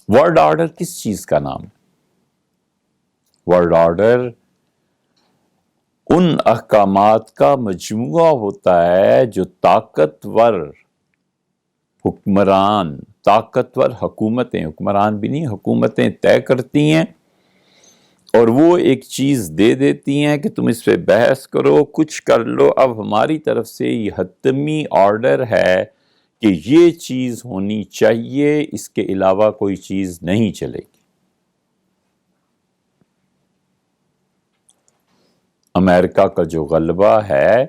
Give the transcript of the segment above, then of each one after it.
World order کس چیز کا نام ہے؟ ورلڈ آرڈر ان احکامات کا مجموعہ ہوتا ہے جو طاقتور حکمران، طاقتور حکومتیں بھی نہیں، حکومتیں طے کرتی ہیں، اور وہ ایک چیز دے دیتی ہیں کہ تم اس پہ بحث کرو، کچھ کر لو، اب ہماری طرف سے یہ حتمی آرڈر ہے کہ یہ چیز ہونی چاہیے، اس کے علاوہ کوئی چیز نہیں چلے گی۔ امریکہ کا جو غلبہ ہے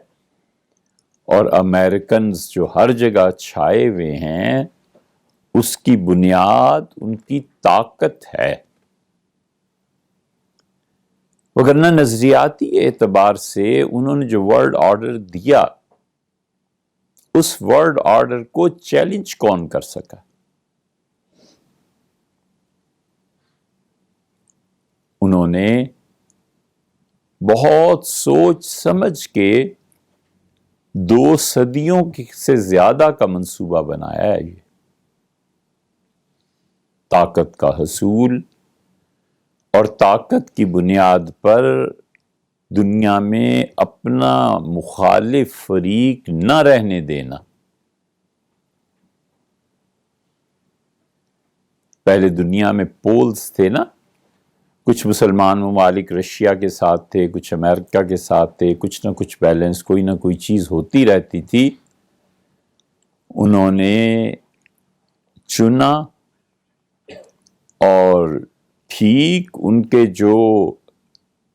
اور امریکنز جو ہر جگہ چھائے ہوئے ہیں، اس کی بنیاد ان کی طاقت ہے، وگرنہ نظریاتی اعتبار سے انہوں نے جو ورلڈ آرڈر دیا، اس ورلڈ آرڈر کو چیلنج کون کر سکا؟ انہوں نے بہت سوچ سمجھ کے 2 صدیوں سے زیادہ کا منصوبہ بنایا ہے۔ یہ طاقت کا حصول اور طاقت کی بنیاد پر دنیا میں اپنا مخالف فریق نہ رہنے دینا۔ پہلے دنیا میں پولز تھے نا، کچھ مسلمان ممالک رشیا کے ساتھ تھے، کچھ امریکہ کے ساتھ تھے، کچھ نہ کچھ بیلنس، کوئی نہ کوئی چیز ہوتی رہتی تھی۔ انہوں نے چنا اور ٹھیک ان کے جو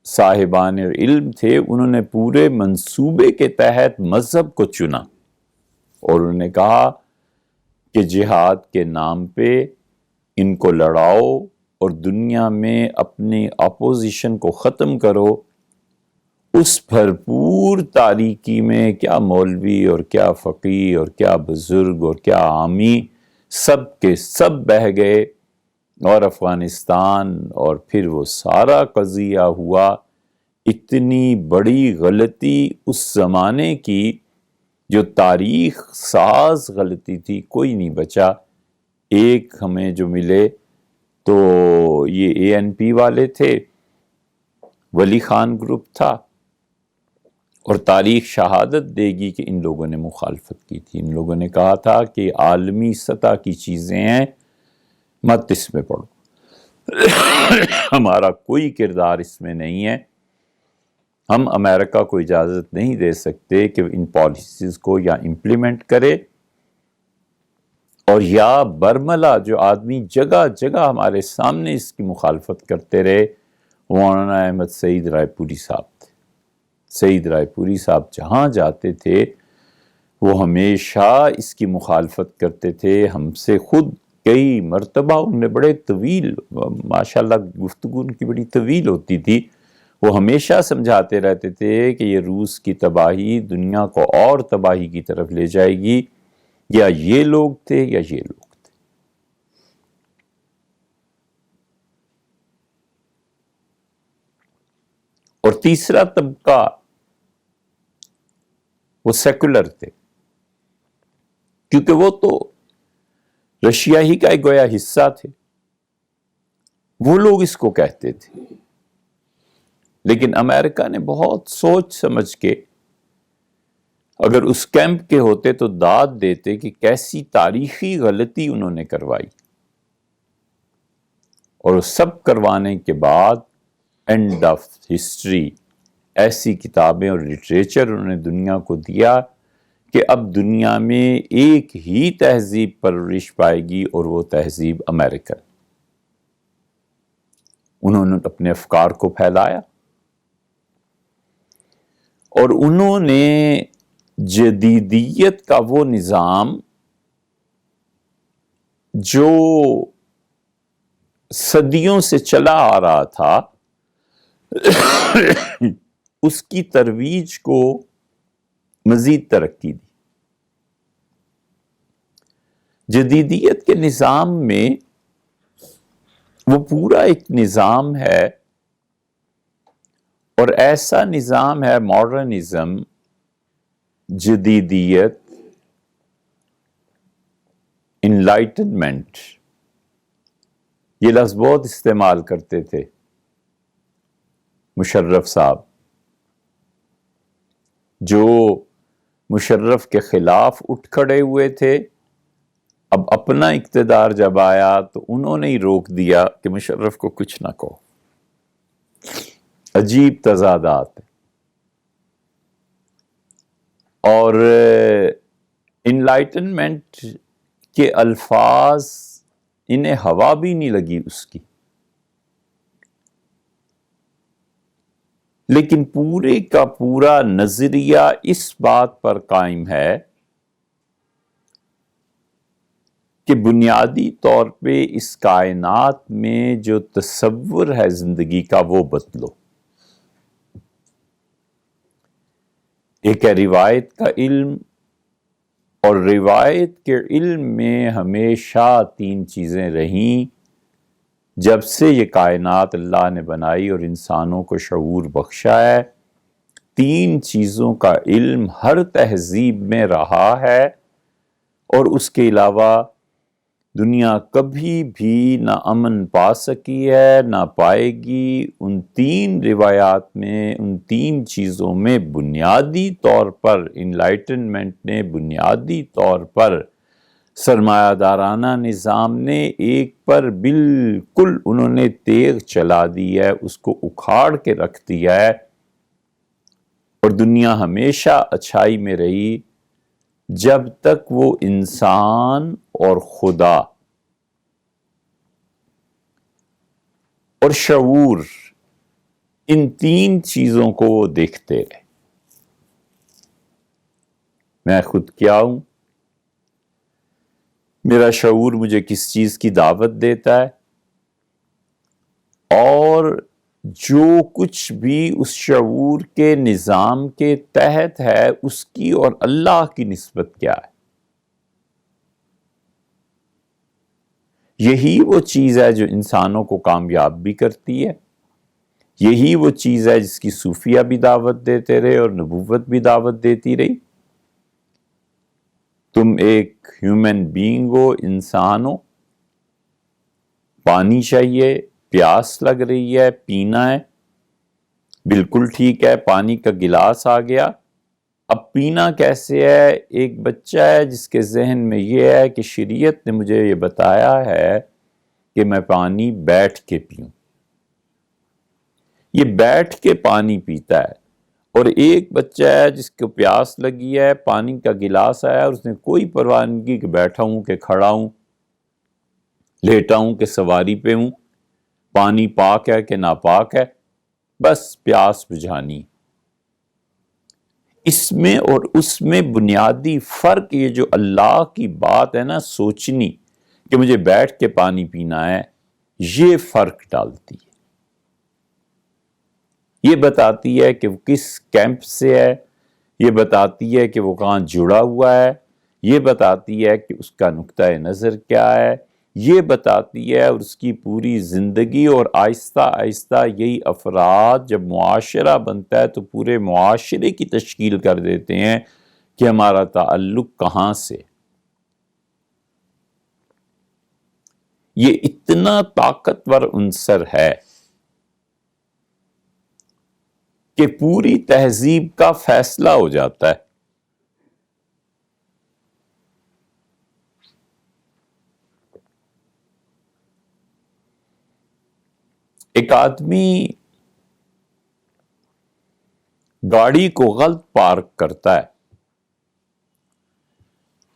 صاحبان علم تھے، انہوں نے پورے منصوبے کے تحت مذہب کو چنا، اور انہوں نے کہا کہ جہاد کے نام پہ ان کو لڑاؤ اور دنیا میں اپنی اپوزیشن کو ختم کرو۔ اس بھرپور تاریکی میں کیا مولوی اور کیا فقیہ اور کیا بزرگ اور کیا عامی، سب کے سب بہہ گئے، اور افغانستان اور پھر وہ سارا قضیہ ہوا۔ اتنی بڑی غلطی اس زمانے کی جو تاریخ ساز غلطی تھی، کوئی نہیں بچا۔ ایک ہمیں جو ملے تو یہ ANP والے تھے، ولی خان گروپ تھا، اور تاریخ شہادت دے گی کہ ان لوگوں نے مخالفت کی تھی۔ ان لوگوں نے کہا تھا کہ عالمی سطح کی چیزیں ہیں، مت اس میں پڑھو، ہمارا کوئی کردار اس میں نہیں ہے، ہم امریکہ کو اجازت نہیں دے سکتے کہ ان پالیسیز کو یا امپلیمنٹ کرے، اور یا برملا جو آدمی جگہ جگہ ہمارے سامنے اس کی مخالفت کرتے رہے، مولانا احمد سعید رائے پوری صاحب تھے۔ سعید رائے پوری صاحب جہاں جاتے تھے وہ ہمیشہ اس کی مخالفت کرتے تھے۔ ہم سے خود کئی مرتبہ انہوں نے بڑے طویل، ماشاءاللہ گفتگو ان کی بڑی طویل ہوتی تھی، وہ ہمیشہ سمجھاتے رہتے تھے کہ یہ روس کی تباہی دنیا کو اور تباہی کی طرف لے جائے گی، یا یہ لوگ تھے یا یہ لوگ تھے۔ اور تیسرا طبقہ وہ سیکولر تھے، کیونکہ وہ تو رشیا ہی کا ایک گویا حصہ تھے، وہ لوگ اس کو کہتے تھے۔ لیکن امریکہ نے بہت سوچ سمجھ کے، اگر اس کیمپ کے ہوتے تو داد دیتے کہ کیسی تاریخی غلطی انہوں نے کروائی، اور سب کروانے کے بعد اینڈ آف ہسٹری ایسی کتابیں اور لٹریچر انہوں نے دنیا کو دیا کہ اب دنیا میں ایک ہی تہذیب پرورش پائے گی، اور وہ تہذیب امریکن۔ انہوں نے اپنے افکار کو پھیلایا، اور انہوں نے جدیدیت کا وہ نظام جو صدیوں سے چلا آ رہا تھا، اس کی ترویج کو مزید ترقی دی۔ جدیدیت کے نظام میں وہ پورا ایک نظام ہے، اور ایسا نظام ہے ماڈرنزم، جدیدیت، انلائٹنمنٹ، یہ لفظ بہت استعمال کرتے تھے مشرف صاحب، جو مشرف کے خلاف اٹھ کھڑے ہوئے تھے، اب اپنا اقتدار جب آیا تو انہوں نے ہی روک دیا کہ مشرف کو کچھ نہ کہو۔ عجیب تضادات ہیں۔ اور انلائٹنمنٹ کے الفاظ انہیں ہوا بھی نہیں لگی اس کی، لیکن پورے کا پورا نظریہ اس بات پر قائم ہے کہ بنیادی طور پہ اس کائنات میں جو تصور ہے زندگی کا وہ بدلو۔ ایک ہے روایت کا علم، اور روایت کے علم میں ہمیشہ 3 چیزیں رہیں جب سے یہ کائنات اللہ نے بنائی اور انسانوں کو شعور بخشا ہے۔ 3 چیزوں کا علم ہر تہذیب میں رہا ہے، اور اس کے علاوہ دنیا کبھی بھی نہ امن پا سکی ہے نہ پائے گی۔ ان 3 روایات میں، ان 3 چیزوں میں بنیادی طور پر انلائٹنمنٹ نے بنیادی طور پر سرمایہ دارانہ نظام نے ایک پر بالکل انہوں نے تیغ چلا دی ہے، اس کو اکھاڑ کے رکھ دیا ہے، اور دنیا ہمیشہ اچھائی میں رہی جب تک وہ انسان اور خدا اور شعور ان 3 چیزوں کو وہ دیکھتے رہے۔ میں خود کیا ہوں، میرا شعور مجھے کس چیز کی دعوت دیتا ہے، اور جو کچھ بھی اس شعور کے نظام کے تحت ہے اس کی اور اللہ کی نسبت کیا ہے۔ یہی وہ چیز ہے جو انسانوں کو کامیاب بھی کرتی ہے، یہی وہ چیز ہے جس کی صوفیہ بھی دعوت دیتے رہے اور نبوت بھی دعوت دیتی رہی۔ تم ایک ہیومن بینگ ہو، انسان ہو، پانی چاہیے، پیاس لگ رہی ہے، پینا ہے، بالکل ٹھیک ہے، پانی کا گلاس آ گیا۔ اب پینا کیسے ہے؟ ایک بچہ ہے جس کے ذہن میں یہ ہے کہ شریعت نے مجھے یہ بتایا ہے کہ میں پانی بیٹھ کے پیوں، یہ بیٹھ کے پانی پیتا ہے۔ اور ایک بچہ ہے جس کو پیاس لگی ہے، پانی کا گلاس آیا، اور اس نے کوئی پرواہ نہیں کی کہ بیٹھا ہوں کہ کھڑا ہوں، لیٹا ہوں کہ سواری پہ ہوں، پانی پاک ہے کہ ناپاک ہے، بس پیاس بجھانی۔ اس میں اور اس میں بنیادی فرق یہ جو اللہ کی بات ہے نا سوچنی کہ مجھے بیٹھ کے پانی پینا ہے، یہ فرق ڈالتی ہے۔ یہ بتاتی ہے کہ وہ کس کیمپ سے ہے، یہ بتاتی ہے کہ وہ کہاں جڑا ہوا ہے، یہ بتاتی ہے کہ اس کا نقطہ نظر کیا ہے، یہ بتاتی ہے، اور اس کی پوری زندگی، اور آہستہ آہستہ یہی افراد جب معاشرہ بنتا ہے تو پورے معاشرے کی تشکیل کر دیتے ہیں کہ ہمارا تعلق کہاں سے۔ یہ اتنا طاقتور عنصر ہے کہ پوری تہذیب کا فیصلہ ہو جاتا ہے۔ ایک آدمی گاڑی کو غلط پارک کرتا ہے،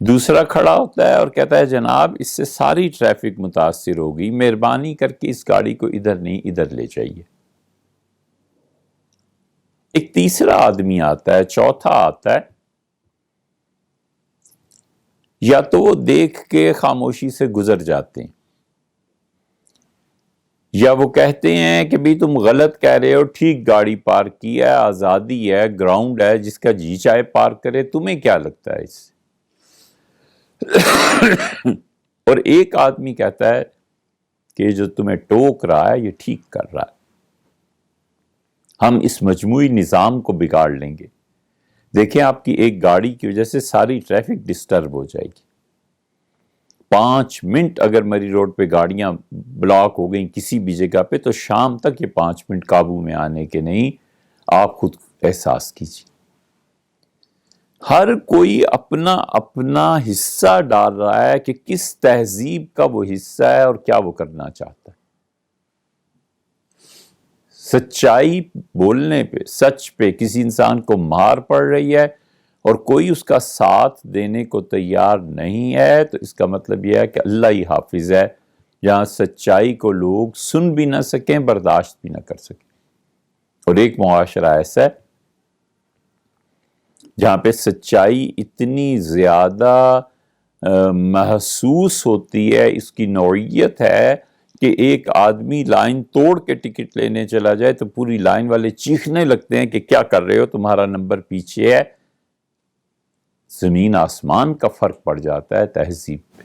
دوسرا کھڑا ہوتا ہے اور کہتا ہے جناب اس سے ساری ٹریفک متاثر ہوگی، مہربانی کر کے اس گاڑی کو ادھر نہیں ادھر لے جائیے۔ ایک تیسرا آدمی آتا ہے، چوتھا آتا ہے، یا تو وہ دیکھ کے خاموشی سے گزر جاتے ہیں، یا وہ کہتے ہیں کہ بھی تم غلط کہہ رہے ہو، ٹھیک گاڑی پارک کی ہے، آزادی ہے، گراؤنڈ ہے، جس کا جی چاہے پارک کرے، تمہیں کیا لگتا ہے اس سے؟ اور ایک آدمی کہتا ہے کہ جو تمہیں ٹوک رہا ہے یہ ٹھیک کر رہا ہے، ہم اس مجموعی نظام کو بگاڑ لیں گے۔ دیکھیں آپ کی ایک گاڑی کی وجہ سے ساری ٹریفک ڈسٹرب ہو جائے گی، 5 منٹ اگر مری روڈ پہ گاڑیاں بلاک ہو گئیں کسی بھی جگہ پہ تو شام تک یہ 5 منٹ قابو میں آنے کے نہیں. آپ خود احساس کیجیے. ہر کوئی اپنا اپنا حصہ ڈال رہا ہے کہ کس تہذیب کا وہ حصہ ہے اور کیا وہ کرنا چاہتا ہے. سچائی بولنے پہ، سچ پہ کسی انسان کو مار پڑ رہی ہے اور کوئی اس کا ساتھ دینے کو تیار نہیں ہے تو اس کا مطلب یہ ہے کہ اللہ ہی حافظ ہے، جہاں سچائی کو لوگ سن بھی نہ سکیں، برداشت بھی نہ کر سکیں. اور ایک معاشرہ ایسا ہے جہاں پہ سچائی اتنی زیادہ محسوس ہوتی ہے، اس کی نوعیت ہے کہ ایک آدمی لائن توڑ کے ٹکٹ لینے چلا جائے تو پوری لائن والے چیخنے لگتے ہیں کہ کیا کر رہے ہو، تمہارا نمبر پیچھے ہے. زمین آسمان کا فرق پڑ جاتا ہے تہذیب پہ.